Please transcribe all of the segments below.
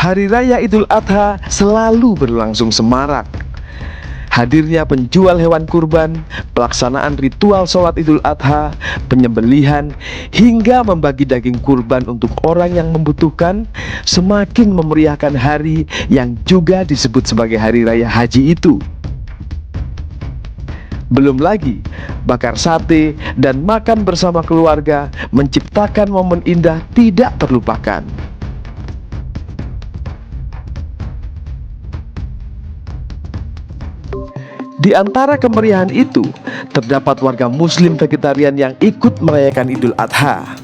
Hari Raya Idul Adha selalu berlangsung semarak. Hadirnya penjual hewan kurban, pelaksanaan ritual sholat Idul Adha, penyembelihan, hingga membagi daging kurban untuk orang yang membutuhkan semakin memeriahkan hari yang juga disebut sebagai Hari Raya Haji itu. Belum lagi, bakar sate dan makan bersama keluarga menciptakan momen indah tidak terlupakan. Di antara kemeriahan itu, terdapat warga Muslim vegetarian yang ikut merayakan Idul Adha.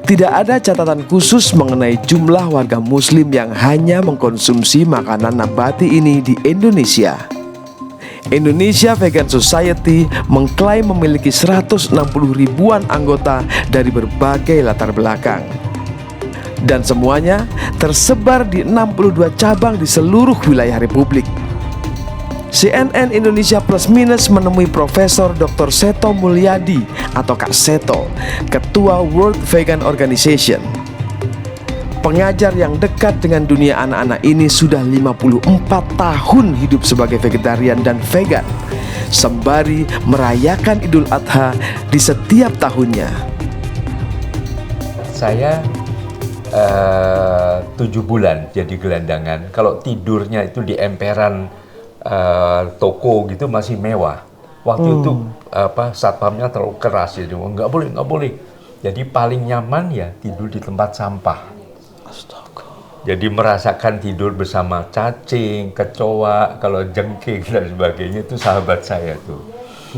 Tidak ada catatan khusus mengenai jumlah warga Muslim yang hanya mengkonsumsi makanan nabati ini di Indonesia. Indonesia Vegan Society mengklaim memiliki 160 ribuan anggota dari berbagai latar belakang. Dan semuanya tersebar di 62 cabang di seluruh wilayah Republik. CNN Indonesia Plus Minus menemui Profesor Dr. Seto Mulyadi atau Kak Seto, Ketua World Vegan Organization. Pengajar yang dekat dengan dunia anak-anak ini sudah 54 tahun hidup sebagai vegetarian dan vegan, sembari merayakan Idul Adha di setiap tahunnya. Saya 7 bulan jadi gelandangan. Kalau tidurnya itu di emperan toko gitu masih mewah. Waktu itu satpamnya terlalu keras, jadi nggak boleh. Jadi paling nyaman ya tidur di tempat sampah. Astaga. Jadi merasakan tidur bersama cacing, kecoa, kalau jengking dan sebagainya itu sahabat saya tuh.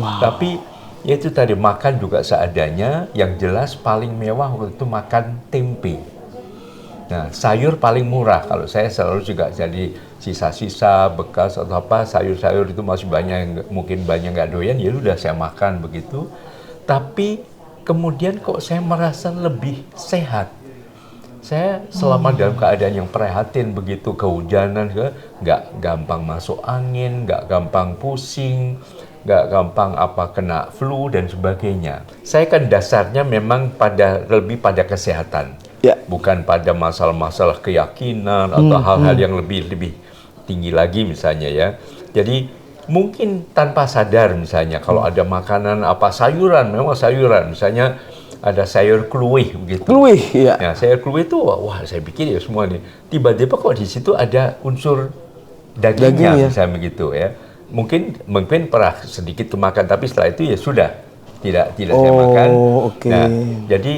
Wow. Tapi ya itu tadi makan juga seadanya. Yang jelas paling mewah waktu itu makan tempe. Nah, sayur paling murah. Kalau saya selalu juga jadi sisa-sisa bekas atau apa, sayur-sayur itu masih banyak yang mungkin banyak nggak doyan, ya udah saya makan begitu. Tapi kemudian kok saya merasa lebih sehat. Saya selama dalam keadaan yang prihatin begitu, kehujanan, nggak gampang masuk angin, nggak gampang pusing, nggak gampang kena flu dan sebagainya. Saya kan dasarnya memang lebih pada kesehatan. Ya. Bukan pada masalah-masalah keyakinan atau hal-hal yang lebih tinggi lagi misalnya ya. Jadi mungkin tanpa sadar misalnya kalau ada makanan sayuran, memang sayuran misalnya ada sayur kluwih begitu. Kluwih, ya. Nah, sayur kluwih itu wah saya pikir ya semua nih. Tiba-tiba kok di situ ada unsur dagingnya misalnya begitu ya. Mungkin pernah sedikit makan tapi setelah itu ya sudah tidak saya makan. Okay. Nah, jadi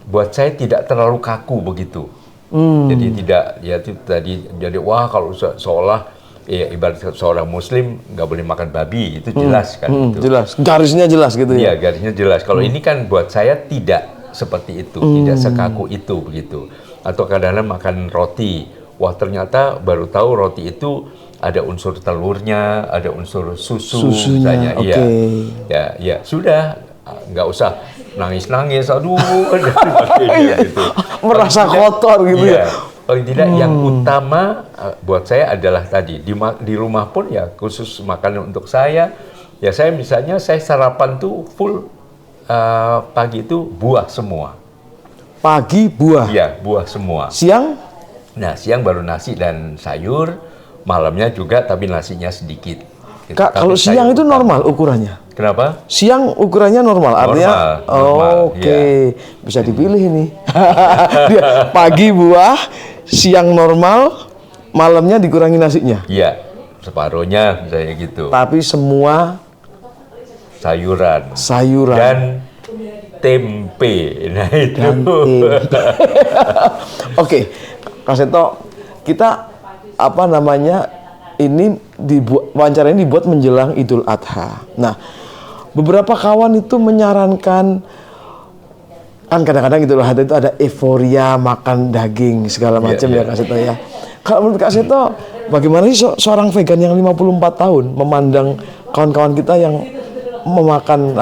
buat saya tidak terlalu kaku begitu. Jadi tidak ya itu tadi jadi kalau seolah ya ibarat seorang muslim nggak boleh makan babi, itu jelas kan itu. Jelas, garisnya jelas gitu ya. Iya, garisnya jelas. Kalau ini kan buat saya tidak seperti itu, tidak sekaku itu begitu. Atau kadang-kadang makan roti, wah ternyata baru tahu roti itu ada unsur telurnya, ada unsur susunya, misalnya. Ya sudah, nggak usah nangis-nangis, aduh, gitu. Merasa kotor gitu ya. Paling tidak yang utama buat saya adalah tadi di rumah pun ya khusus makanan untuk saya. Ya saya misalnya saya sarapan tuh full pagi itu buah semua. Pagi buah? Iya, buah semua. Siang? Nah, siang baru nasi dan sayur, malamnya juga tapi nasinya sedikit. Gitu. Kak, kalau siang itu normal ukurannya? Kenapa? Siang ukurannya normal, artinya normal, oke. Bisa dipilih ini. Pagi buah, siang normal, malamnya dikurangi nasinya. Iya, separuhnya misalnya gitu. Tapi semua sayuran dan tempe. Nah itu. Oke, Kak Seto, kita ini wawancara ini dibuat menjelang Idul Adha. Nah, beberapa kawan itu menyarankan, kan kadang-kadang Idul Adha itu ada euforia makan daging segala macam ya Kak Seto ya. Kalau menurut Kak Seto, bagaimana sih seorang vegan yang 54 tahun memandang kawan-kawan kita yang memakan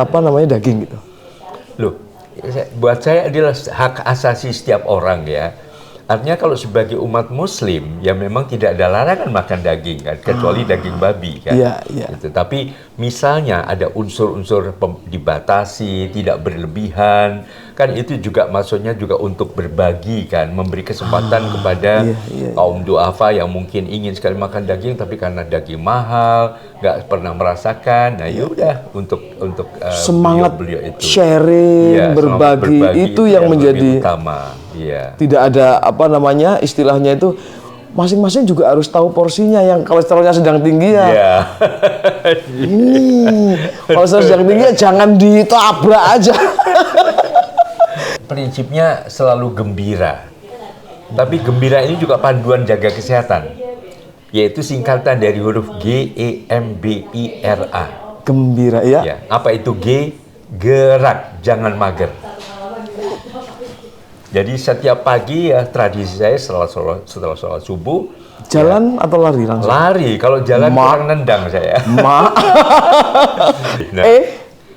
daging gitu? Loh, buat saya adalah hak asasi setiap orang ya. Artinya kalau sebagai umat Muslim ya memang tidak ada larangan makan daging kan, kecuali daging babi kan. Gitu. Tapi misalnya ada unsur-unsur dibatasi, tidak berlebihan. kan itu juga maksudnya juga untuk berbagi kan, memberi kesempatan kepada kaum duafa yang mungkin ingin sekali makan daging tapi karena daging mahal, nggak pernah merasakan. Nah, yaudah untuk semangat beliau itu sharing, Iya, berbagi itu yang menjadi lebih utama. Iya. tidak ada apa namanya istilahnya itu masing-masing juga harus tahu porsinya. Yang kolesterolnya sedang tinggi ya Iya. ini, kolesterol sedang tinggi ya jangan ditabrak aja. Prinsipnya selalu gembira. Tapi gembira ini juga panduan jaga kesehatan. Yaitu singkatan dari huruf GEMBIRA. Gembira ya. Ya, apa itu G? Gerak, jangan mager. Jadi setiap pagi ya tradisi saya setelah sholat subuh Jalan atau lari langsung? lari. Kalau jalan kurang nendang saya. Nah,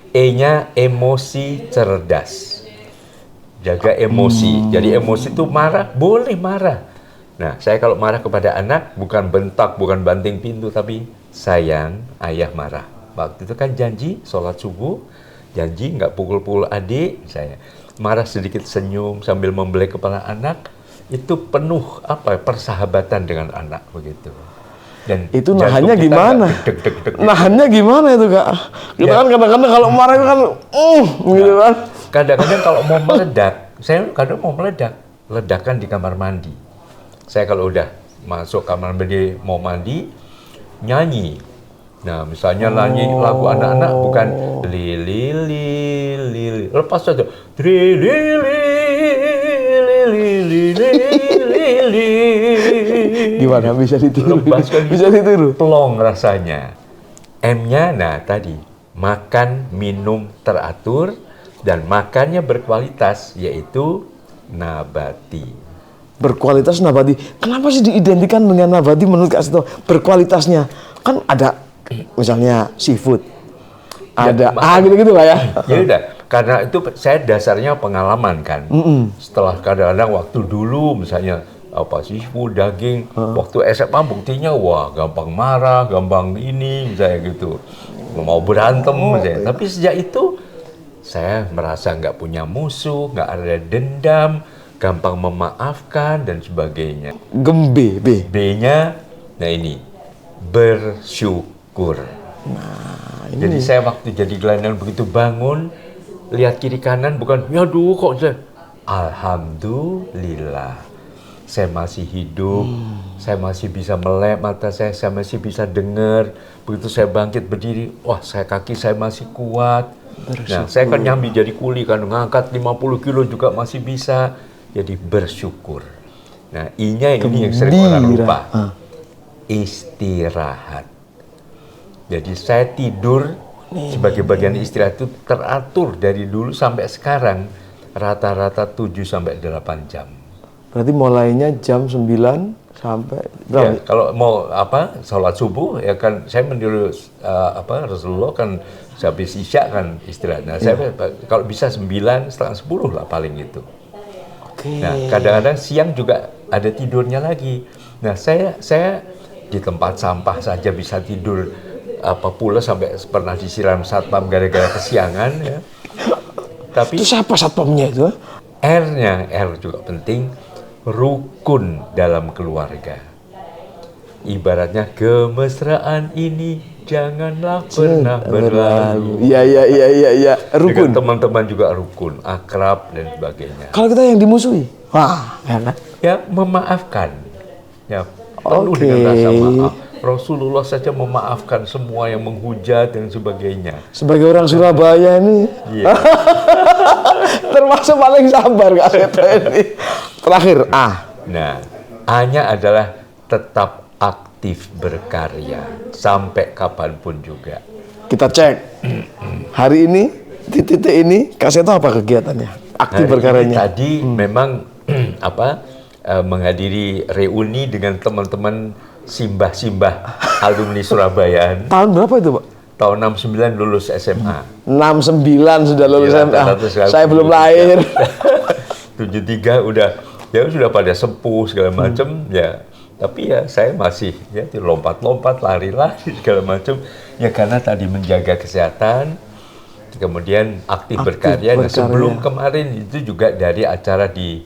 E-nya emosi cerdas. Jaga emosi. Jadi emosi itu marah, boleh marah. Nah, saya kalau marah kepada anak bukan bentak, bukan banting pintu, tapi sayang, ayah marah. Waktu itu kan janji sholat subuh, janji nggak pukul-pukul adik saya. Marah sedikit senyum sambil membelai kepala anak, itu penuh persahabatan dengan anak begitu. Dan itu jantung nahannya kita gimana? nggak deg-deg-deg gitu. Nahannya gimana itu Kak? Kita kan kadang-kadang kalau marah itu kan gitu kan. Kadang-kadang kalau mau meledak, saya kadang mau meledak, ledakan di kamar mandi. Saya kalau udah masuk kamar mandi mau mandi, nyanyi. Nah, misalnya nyanyi lagu anak-anak bukan lili lili lili, lepas saja lili lili lili lili. Gimana bisa ditiru? Lepaskan Bisa ditiru. plong rasanya. M-nya, nah tadi makan minum teratur dan makannya berkualitas, yaitu nabati. Berkualitas nabati. Kenapa sih diidentikan dengan nabati menurut Kak Seto? Berkualitasnya kan ada misalnya seafood, ada gitu-gitu Pak ya. Ya udah, karena itu saya dasarnya pengalaman kan. Setelah kadang-kadang waktu dulu misalnya seafood, daging, waktu SMA buktinya wah gampang marah, gampang ini misalnya gitu, mau berantem misalnya. Tapi sejak itu saya merasa nggak punya musuh, nggak ada dendam, gampang memaafkan dan sebagainya. Gembe, B. B-nya, nah ini bersyukur. Jadi saya waktu jadi gelandang begitu bangun, lihat kiri kanan bukan, ya aduh kok saya, alhamdulillah, saya masih hidup, saya masih bisa melek mata saya masih bisa dengar. Begitu saya bangkit berdiri, wah kaki saya masih kuat. Nah, saya kan nyambi jadi kuli kan, ngangkat 50 kilo juga masih bisa. Jadi bersyukur. Nah, I-nya ini yang sering orang lupa. Istirahat. Jadi saya tidur sebagai bagian istirahat itu teratur dari dulu sampai sekarang rata-rata 7 sampai 8 jam. Berarti mulainya jam 9 sampai berapa? Ya, kalau mau sholat subuh ya kan saya meniru Rasulullah kan habis isya kan istirahat. Nah, saya kalau bisa 9 setengah 10 lah paling itu. Nah, kadang-kadang siang juga ada tidurnya lagi. Nah, saya di tempat sampah saja bisa tidur pula sampai pernah disiram satpam gara-gara kesiangan ya. Tapi itu siapa satpamnya itu? R-nya, R juga penting, rukun dalam keluarga. Ibaratnya kemesraan ini janganlah pernah berlalu. Iya. Rukun. Dengan teman-teman juga rukun, akrab dan sebagainya. Kalau kita yang dimusuhi, wah, ya kan? Ya memaafkan, ya penuh dengan rasa maaf. Rasulullah saja memaafkan semua yang menghujat dan sebagainya. Sebagai orang Surabaya ini, termasuk paling sabar Kak Seto ini. Terakhir, A. Nah, A-nya adalah tetap aktif berkarya sampai kapanpun juga. Kita cek hari ini di titik ini Kak Seto apa kegiatannya? Aktif berkaryanya. Tadi memang menghadiri reuni dengan teman-teman simbah-simbah alumni Surabaya. Tahun berapa itu Pak? Tahun 69 lulus SMA. 69 sudah lulus SMA. Saya belum lahir. 73 sudah pada sepuh segala macam ya. Tapi ya saya masih ya lompat-lompat, lari-lari segala macam ya karena tadi menjaga kesehatan kemudian aktif Aktif berkarya. Nah, berkarya. sebelum kemarin itu juga dari acara di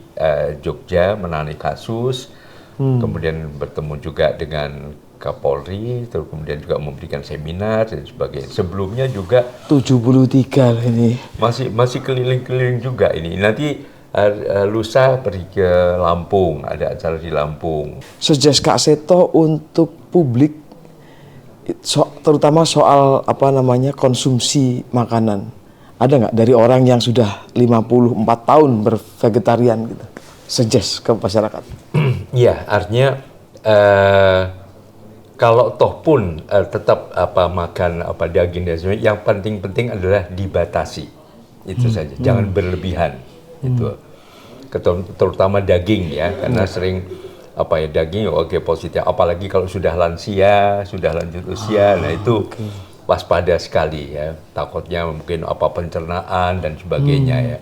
Jogja menangani kasus, kemudian bertemu juga dengan Kapolri, terus kemudian juga memberikan seminar dan sebagainya. Sebelumnya juga 73 ini. masih keliling-keliling juga ini. Nanti lusa pergi ke Lampung, ada acara di Lampung. Suggest Kak Seto untuk publik, terutama soal apa namanya konsumsi makanan. Ada nggak dari orang yang sudah 54 tahun bervegetarian gitu? Suggest ke masyarakat. Iya, artinya kalau toh pun tetap makan daging dan sebagainya, yang penting-penting adalah dibatasi. Itu saja, jangan berlebihan. Itu. Terutama daging ya, karena sering daging oke positif, apalagi kalau sudah lansia, sudah lanjut usia, nah itu waspada sekali ya, takutnya mungkin pencernaan dan sebagainya ya.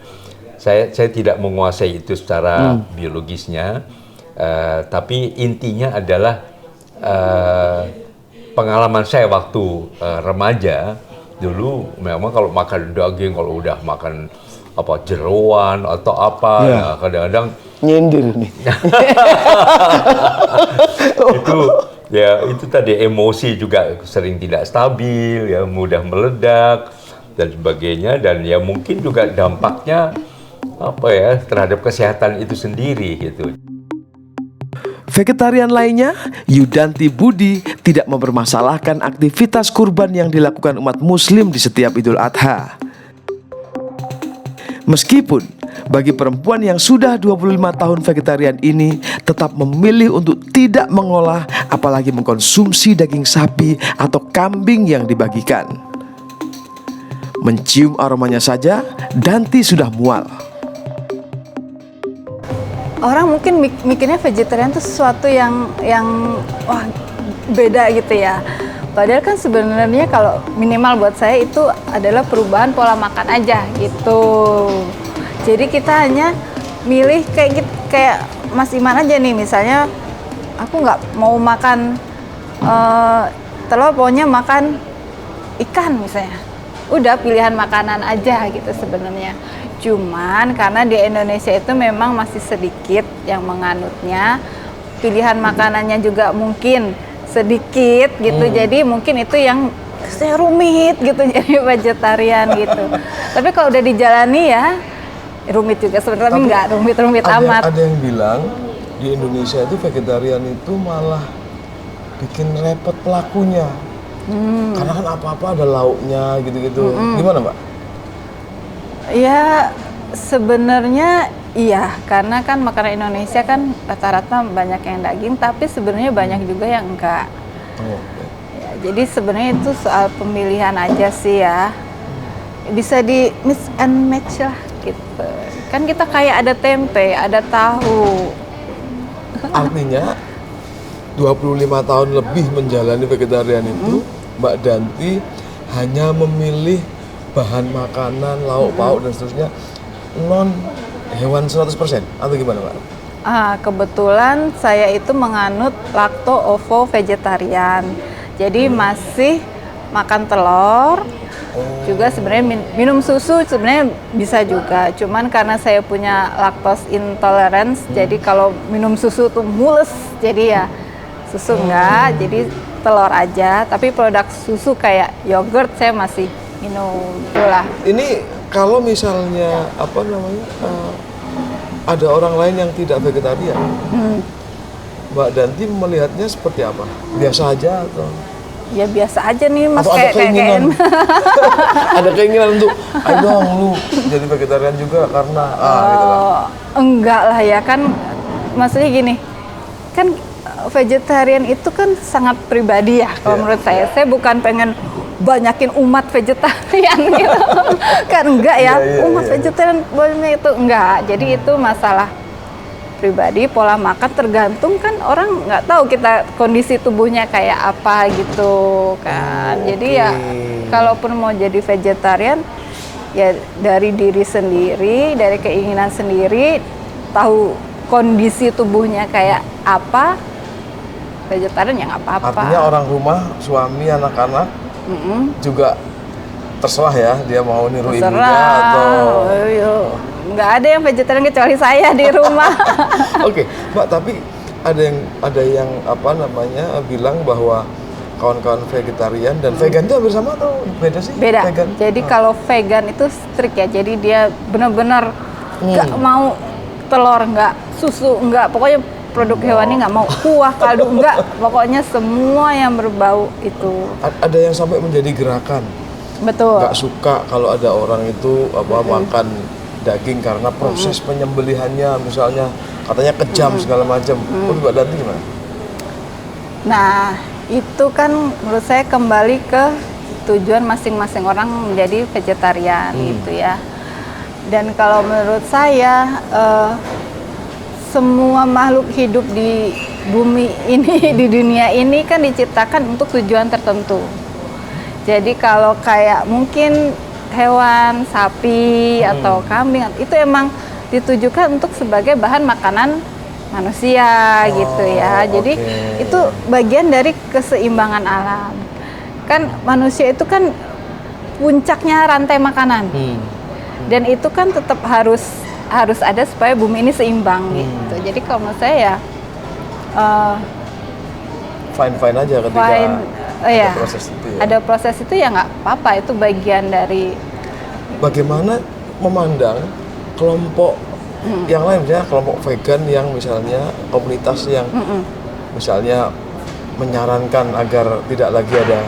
Saya tidak menguasai itu secara biologisnya, tapi intinya adalah pengalaman saya waktu remaja dulu, memang kalau makan daging, kalau udah makan jeroan atau nah, kadang-kadang Nyindir nih. itu tadi emosi juga sering tidak stabil, ya mudah meledak dan sebagainya, dan ya mungkin juga dampaknya terhadap kesehatan itu sendiri gitu. Vegetarian lainnya, Yudanti Budi tidak mempermasalahkan aktivitas kurban yang dilakukan umat muslim di setiap Idul Adha. Meskipun bagi perempuan yang sudah 25 tahun vegetarian ini tetap memilih untuk tidak mengolah apalagi mengkonsumsi daging sapi atau kambing yang dibagikan. Mencium aromanya saja, Danti sudah mual. Orang mungkin mikirnya vegetarian itu sesuatu yang wah beda gitu ya. Padahal kan sebenarnya kalau minimal buat saya itu adalah perubahan pola makan aja gitu. Jadi kita hanya milih kayak Mas Iman aja nih, misalnya aku nggak mau makan telur, pokoknya makan ikan misalnya. Udah pilihan makanan aja gitu sebenarnya. Cuman karena di Indonesia itu memang masih sedikit yang menganutnya, pilihan makanannya juga mungkin sedikit gitu, jadi mungkin itu yang saya rumit gitu jadi vegetarian gitu. Tapi kalau udah dijalani ya rumit juga sebenarnya, tapi nggak rumit-rumit amat. Ada yang bilang di Indonesia itu vegetarian itu malah bikin repot pelakunya, karena kan apa-apa ada lauknya gitu-gitu. Gimana Mbak? Ya sebenarnya iya, karena kan makanan Indonesia kan rata-rata banyak yang daging, tapi sebenarnya banyak juga yang enggak. Ya, jadi sebenarnya itu soal pemilihan aja sih ya. Bisa di mix and match lah gitu. Kan kita kayak ada tempe, ada tahu. Artinya 25 tahun lebih menjalani vegetarian itu, Mbak Danti hanya memilih bahan makanan, lauk pauk dan seterusnya non hewan 100% atau gimana Pak? Kebetulan saya itu menganut lakto-ovo vegetarian. Jadi masih makan telur, juga sebenarnya minum susu sebenarnya bisa juga. Cuman karena saya punya lactose intolerance, jadi kalau minum susu tuh mules, jadi ya susu enggak, jadi telur aja. Tapi produk susu kayak yogurt saya masih minum itulah. Ini kalau misalnya ada orang lain yang tidak vegetarian, Mbak Danti melihatnya seperti apa? Biasa aja atau? Ya biasa aja nih Mas, atau ada keinginan? Ada keinginan untuk, ayo dong lu jadi vegetarian juga karena gitu kan? Enggak lah ya, kan maksudnya gini, kan vegetarian itu kan sangat pribadi ya kalau menurut saya. Saya bukan pengen banyakin umat vegetarian gitu. Kan enggak ya, umat vegetarian banyak itu enggak. Jadi itu masalah pribadi, pola makan tergantung kan, orang nggak tahu kita kondisi tubuhnya kayak apa gitu kan. Jadi ya kalaupun mau jadi vegetarian ya dari diri sendiri, dari keinginan sendiri, tahu kondisi tubuhnya kayak apa, vegetarian ya nggak apa-apa. Artinya orang rumah, suami, anak-anak juga terserah ya, dia mau niru ibunya Terserah. atau Nggak ada yang vegetarian kecuali saya di rumah. Oke, Mbak, tapi ada yang apa namanya bilang bahwa kawan-kawan vegetarian dan vegan itu hampir sama atau beda sih? Beda. Vegan. Jadi kalau vegan itu strict ya. Jadi dia benar-benar nggak mau telur, nggak susu, nggak, pokoknya produk hewani nggak mau, kuah, kaldu nggak, pokoknya semua yang berbau itu. Ada yang sampai menjadi gerakan. Betul. Nggak suka kalau ada orang itu makan daging karena proses penyembelihannya misalnya katanya kejam segala macam. Menurut Mbak Danti gimana? Nah, itu kan menurut saya kembali ke tujuan masing-masing orang menjadi vegetarian gitu ya. Dan kalau menurut saya semua makhluk hidup di bumi ini, di dunia ini kan diciptakan untuk tujuan tertentu. Jadi kalau kayak mungkin hewan, sapi atau kambing itu emang ditujukan untuk sebagai bahan makanan manusia gitu ya. Jadi itu bagian dari keseimbangan alam. Kan manusia itu kan puncaknya rantai makanan. Dan itu kan tetap harus ada supaya bumi ini seimbang gitu. Jadi kalau menurut saya ya Fine aja ketika ya, ada proses itu ya. ada proses itu ya nggak apa-apa, itu bagian dari. Bagaimana memandang kelompok yang lain, misalnya kelompok vegan yang misalnya komunitas yang misalnya menyarankan agar tidak lagi ada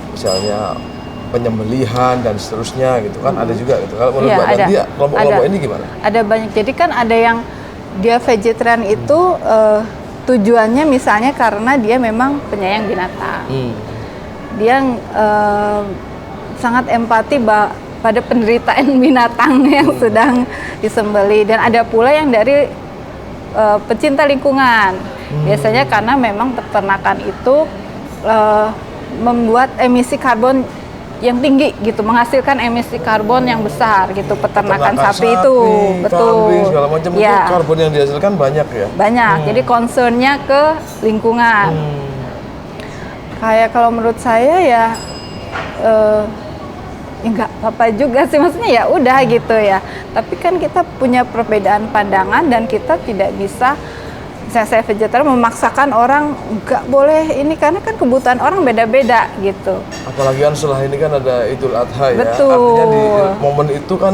misalnya penyembelihan dan seterusnya gitu kan, ada juga gitu. Kalau menurut Ya, Mbak Danti kelompok-kelompok ini gimana? Ada banyak. Jadi kan ada yang dia vegetarian itu tujuannya misalnya karena dia memang penyayang binatang. Dia sangat empati pada penderitaan binatang yang sedang disembeli. Dan ada pula yang dari pecinta lingkungan. Biasanya karena memang peternakan itu membuat emisi karbon yang tinggi gitu, menghasilkan emisi karbon yang besar gitu, peternakan sapi itu. Kambing, segala macam itu Ya, karbon yang dihasilkan banyak ya. banyak. Jadi concernnya ke lingkungan. Kayak kalau menurut saya ya nggak apa-apa juga sih, maksudnya ya udah gitu ya. Tapi kan kita punya perbedaan pandangan dan kita tidak bisa, misalnya saya vegetarian memaksakan orang nggak boleh ini, karena kan kebutuhan orang beda-beda gitu. Apalagi kan setelah ini kan ada Idul Adha ya. Betul. Artinya di momen itu kan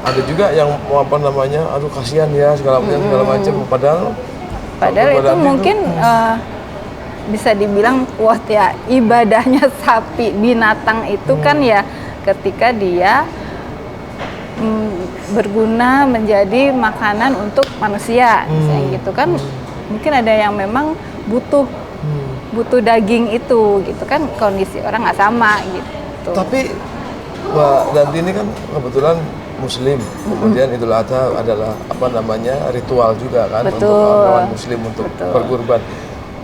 ada juga yang apa namanya, aduh kasihan ya segala macam. Padahal itu mungkin bisa dibilang kuat ya, ibadahnya sapi binatang itu kan ya ketika dia berguna menjadi makanan untuk manusia, misalnya gitu kan. Mungkin ada yang memang butuh daging itu gitu kan, kondisi orang nggak sama gitu. Tapi Mbak Danti ini kan kebetulan Muslim, kemudian Idul Adha adalah apa namanya ritual juga kan. Betul. Untuk kawan Muslim untuk berkurban.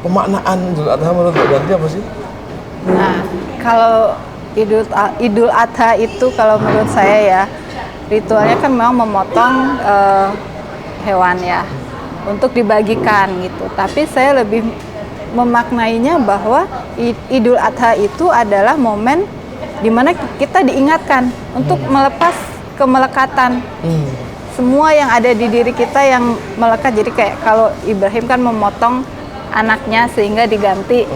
Pemaknaan Idul Adha menurut Mbak Danti apa sih? Nah, kalau Idul Adha itu kalau menurut saya ya, ritualnya kan memang memotong hewan ya untuk dibagikan gitu. Tapi saya lebih memaknainya bahwa Idul Adha itu adalah momen di mana kita diingatkan untuk melepas kemelekatan. Semua yang ada di diri kita yang melekat. Jadi kayak kalau Ibrahim kan memotong anaknya sehingga diganti.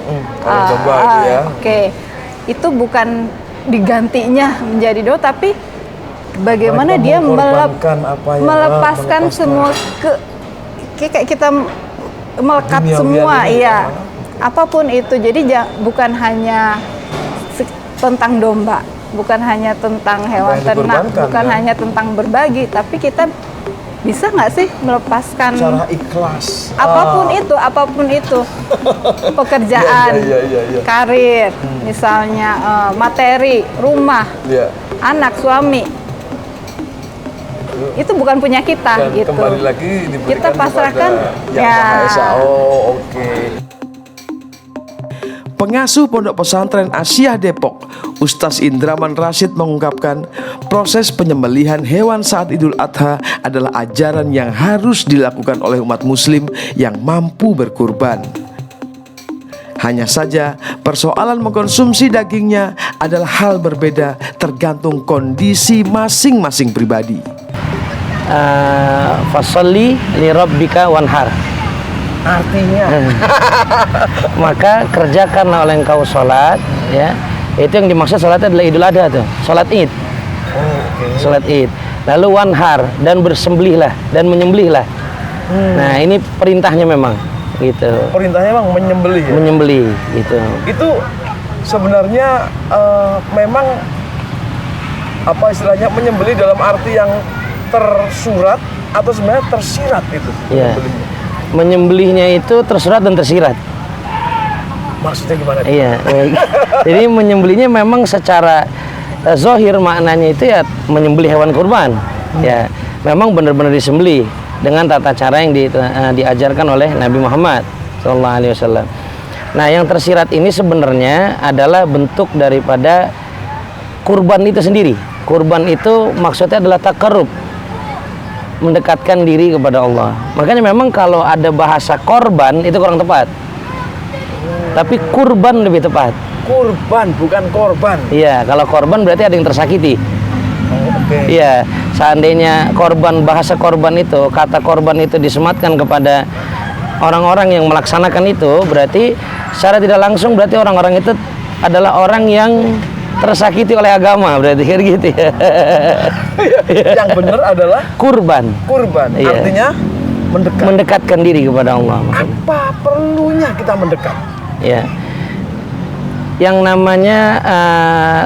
Domba itu ya. Oke. Itu bukan digantinya menjadi doa, tapi bagaimana Mereka dia mengorbankan apa yang melepaskan semua kayak kita melekat Duniawian semua, ini, iya. Apapun itu. Jadi bukan hanya tentang domba, bukan hanya tentang hewan yang ternak, dikorbankan, bukan ya. hanya tentang berbagi, tapi kita bisa nggak sih melepaskan Secara ikhlas. apapun itu pekerjaan, Iya. karir, misalnya materi, rumah, Iya. anak, suami, itu bukan punya kita Dan gitu. kembali lagi diberikan Kita pasrahkan, kepada Yang ya. Maha Esa. Oh, oke. Pengasuh Pondok Pesantren Asyah Depok, Ustaz Indraman Rashid mengungkapkan, proses penyembelihan hewan saat Idul Adha adalah ajaran yang harus dilakukan oleh umat muslim yang mampu berkurban. Hanya saja persoalan mengkonsumsi dagingnya adalah hal berbeda tergantung kondisi masing-masing pribadi. Fasalli li rabbika wanhar. Artinya Maka kerjakanlah oleh engkau sholat, ya. Itu yang dimaksud sholatnya adalah Idul Adha tuh, sholat Id. Sholat Id. Lalu wanhar, dan bersembelihlah dan menyembelihlah. Nah, ini perintahnya memang gitu. perintahnya memang menyembelih ya. Menyembelih gitu. Itu sebenarnya memang apa istilahnya menyembelih dalam arti yang tersurat atau sebenarnya tersirat itu Ya. menyembelihnya. Menyembelihnya itu tersurat dan tersirat. Maksudnya gimana? Iya, baik. Jadi menyembelihnya memang secara zahir maknanya itu ya menyembelih hewan kurban. Ya, memang benar-benar disembelih dengan tata cara yang diajarkan oleh Nabi Muhammad SAW. Nah, yang tersirat ini sebenarnya adalah bentuk daripada kurban itu sendiri. Kurban itu maksudnya adalah takarrub, mendekatkan diri kepada Allah. Makanya memang kalau ada bahasa korban itu kurang tepat. Tapi kurban lebih tepat. Kurban bukan korban. Iya, kalau korban berarti ada yang tersakiti. Oke. Iya, seandainya korban, bahasa korban itu, kata korban itu disematkan kepada orang-orang yang melaksanakan itu, berarti secara tidak langsung berarti orang-orang itu adalah orang yang tersakiti oleh agama, berarti kayak gitu ya. Yang benar adalah Kurban. kurban. Iya. Artinya mendekat. Mendekatkan diri kepada Allah. Apa perlunya kita mendekat? Ya. Yang namanya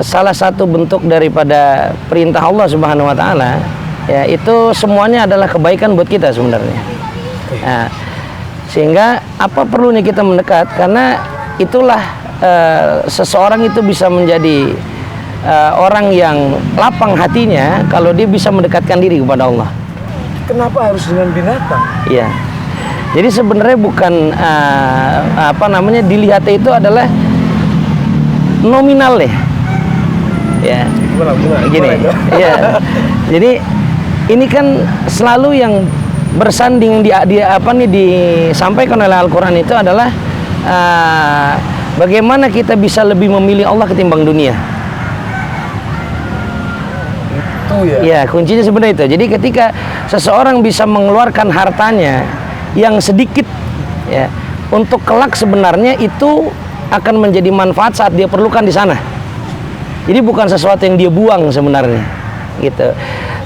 salah satu bentuk daripada perintah Allah Subhanahu wa taala, ya, itu semuanya adalah kebaikan buat kita sebenarnya. Nah, sehingga apa perlunya kita mendekat, karena itulah seseorang itu bisa menjadi orang yang lapang hatinya kalau dia bisa mendekatkan diri kepada Allah. Kenapa harus dengan binatang? Iya. Jadi sebenarnya bukan dilihatnya itu adalah nominal deh. Ya. Gimana? Gini. Iya. Jadi ini kan selalu yang bersanding disampaikan oleh Al-Qur'an itu adalah bagaimana kita bisa lebih memilih Allah ketimbang dunia. Itu ya. Ya, kuncinya sebenarnya itu. Jadi ketika seseorang bisa mengeluarkan hartanya yang sedikit, ya, untuk kelak sebenarnya itu akan menjadi manfaat saat dia perlukan di sana. Jadi bukan sesuatu yang dia buang sebenarnya, gitu.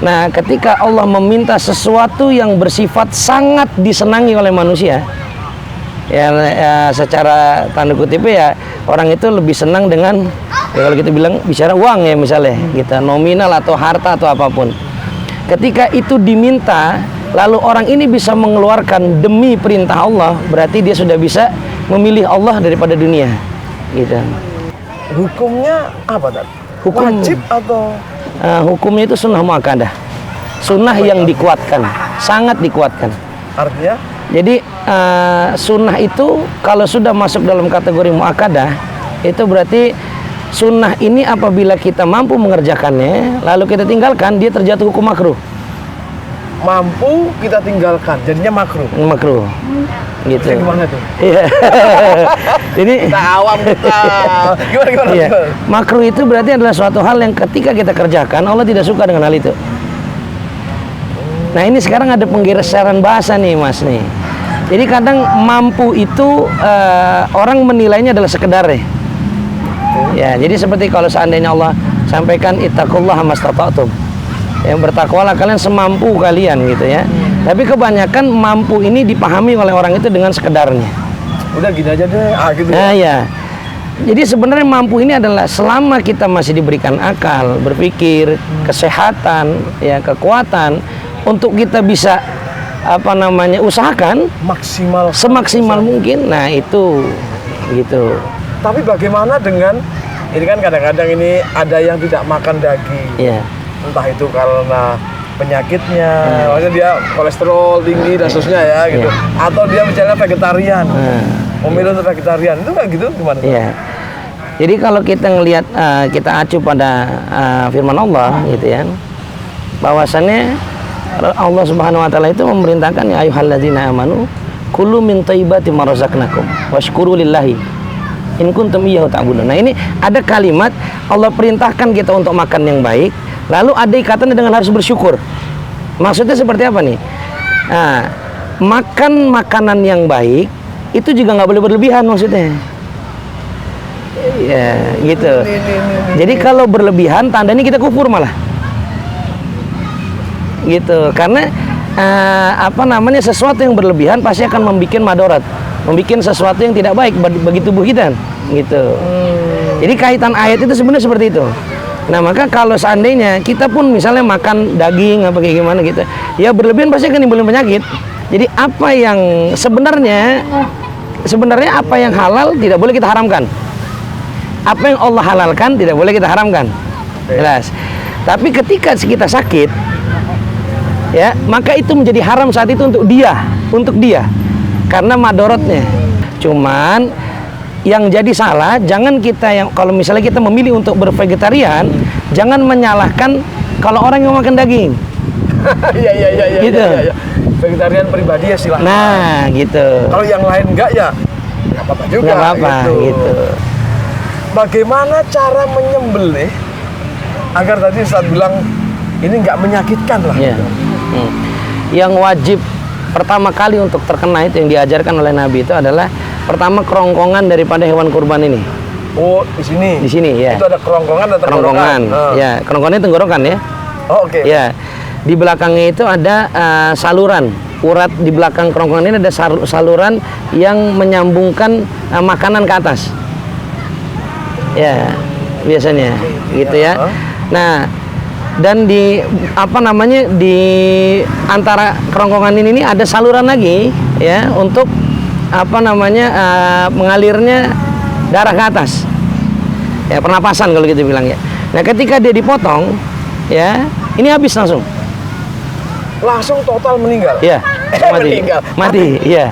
Nah, ketika Allah meminta sesuatu yang bersifat sangat disenangi oleh manusia, ya, secara tanda kutip ya, orang itu lebih senang dengan, ya, kalau kita bilang bicara uang ya misalnya, gitu, nominal atau harta atau apapun. Ketika itu diminta, lalu orang ini bisa mengeluarkan demi perintah Allah, berarti dia sudah bisa memilih Allah daripada dunia, gitu. Hukumnya apa tadi? Hukum- Wajib atau Hukumnya itu sunnah muakkadah, sunnah yang dikuatkan, sangat dikuatkan. artinya? Jadi sunnah itu kalau sudah masuk dalam kategori muakkadah, itu berarti sunnah ini apabila kita mampu mengerjakannya, lalu kita tinggalkan, dia terjatuh hukum makruh. Mampu kita tinggalkan, jadinya makruh. Makruh, gitu. Kayak gimana tuh? Iya. Jadi Kita awam kita. Gimana? iya, makruh itu berarti adalah suatu hal yang ketika kita kerjakan Allah tidak suka dengan hal itu. Nah, ini sekarang ada penggeseran bahasa nih, Mas nih. Jadi kadang mampu itu orang menilainya adalah sekedar ya. Ya, jadi seperti kalau seandainya Allah sampaikan ittaqullaha mastata'tum. Yang bertakwalah kalian semampu kalian, gitu ya. Tapi kebanyakan mampu ini dipahami oleh orang itu dengan sekedarnya. Udah gini aja deh, gitu. Nah, ya. Jadi sebenarnya mampu ini adalah selama kita masih diberikan akal, berpikir, kesehatan, ya, kekuatan untuk kita bisa usahakan Maksimal. semaksimal mungkin. Nah, itu gitu. Tapi bagaimana dengan ini kan kadang-kadang ini ada yang tidak makan daging. Ya. Entah itu karena penyakitnya, maksudnya dia kolesterol tinggi dan seterusnya ya gitu. Atau dia misalnya vegetarian. Memilih untuk vegetarian. Itu kayak gitu gimana? Iya. Jadi kalau kita ngelihat kita acu pada firman Allah, gitu ya. Bahwasannya Allah Subhanahu wa taala itu memerintahkan, ya ayyuhalladzina amanu kulu min thayyibati ma razaqnakum washkuru lillahi in kuntum iyyahu ta'budun. Nah, ini ada kalimat Allah perintahkan kita untuk makan yang baik, lalu ada ikatannya dengan harus bersyukur. Maksudnya seperti apa nih? Nah, makan makanan yang baik itu juga nggak boleh berlebihan maksudnya. Ya, gitu. Jadi kalau berlebihan tandanya kita kufur malah. Gitu. Karena apa namanya, sesuatu yang berlebihan pasti akan membuat madarat, membuat sesuatu yang tidak baik bagi tubuh kita, gitu. Jadi kaitan ayat itu sebenarnya seperti itu. Nah, maka kalau seandainya kita pun misalnya makan daging apa kayak gimana gitu, ya berlebihan pasti akan nimbulin penyakit. Jadi apa yang sebenarnya apa yang halal tidak boleh kita haramkan. Apa yang Allah halalkan tidak boleh kita haramkan. Jelas. Tapi ketika kita sakit, ya, maka itu menjadi haram saat itu untuk dia karena madorotnya. Cuman yang jadi salah, jangan kita yang kalau misalnya kita memilih untuk bervegetarian, jangan menyalahkan kalau orang yang makan daging. Iya. Gitu. Iya. Vegetarian pribadi ya silahkan. Nah, gitu. Kalau yang lain enggak ya nggak apa-apa juga. Nggak apa-apa, gitu. Bagaimana cara menyembelih agar tadi Ustaz bilang ini nggak menyakitkan lah. Ya. Yang wajib pertama kali untuk terkena itu yang diajarkan oleh Nabi itu adalah pertama kerongkongan daripada hewan kurban ini. Oh, di sini. Di sini, ya. Itu ada kerongkongan dan tenggorokan. Kerongkongan. Ya, kerongkongannya tenggorokan ya. Oh, oke. Ya. Di belakangnya itu ada saluran. Urat di belakang kerongkongan ini ada saluran yang menyambungkan makanan ke atas. Ya, biasanya gitu ya. Nah, dan di apa namanya, di antara kerongkongan ini ada saluran lagi ya untuk apa namanya mengalirnya darah ke atas. Ya, pernapasan kalau gitu bilang ya. Nah, ketika dia dipotong ya, ini habis langsung. Langsung total meninggal. Ya, mati. Meninggal. Mati, iya.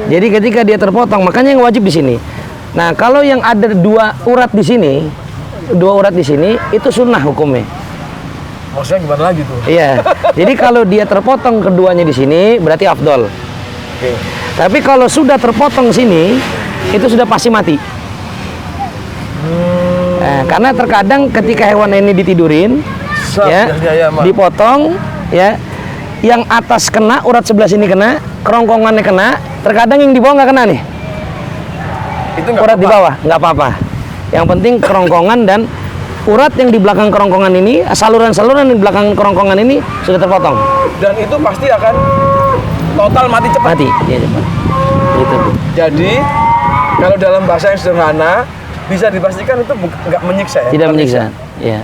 Jadi ketika dia terpotong, makanya yang wajib di sini. Nah, kalau yang ada dua urat di sini itu sunnah hukumnya. Maksudnya gimana lagi tuh? Iya. Jadi kalau dia terpotong keduanya di sini berarti afdol. Oke. Tapi kalau sudah terpotong sini itu sudah pasti mati. Nah, karena terkadang ketika hewan ini ditidurin, ya, dipotong, ya, yang atas kena, urat sebelah sini kena, kerongkongannya kena, terkadang yang di bawah nggak kena nih. Itu nggak Urat di apa-apa. bawah nggak apa-apa. Yang penting kerongkongan dan urat yang di belakang kerongkongan ini, saluran-saluran di belakang kerongkongan ini sudah terpotong. Dan itu pasti akan total mati cepat. Mati, iya cepat. Gitu. Jadi kalau dalam bahasa yang sederhana bisa dipastikan itu nggak menyiksa ya? Tidak menyiksa. Ya.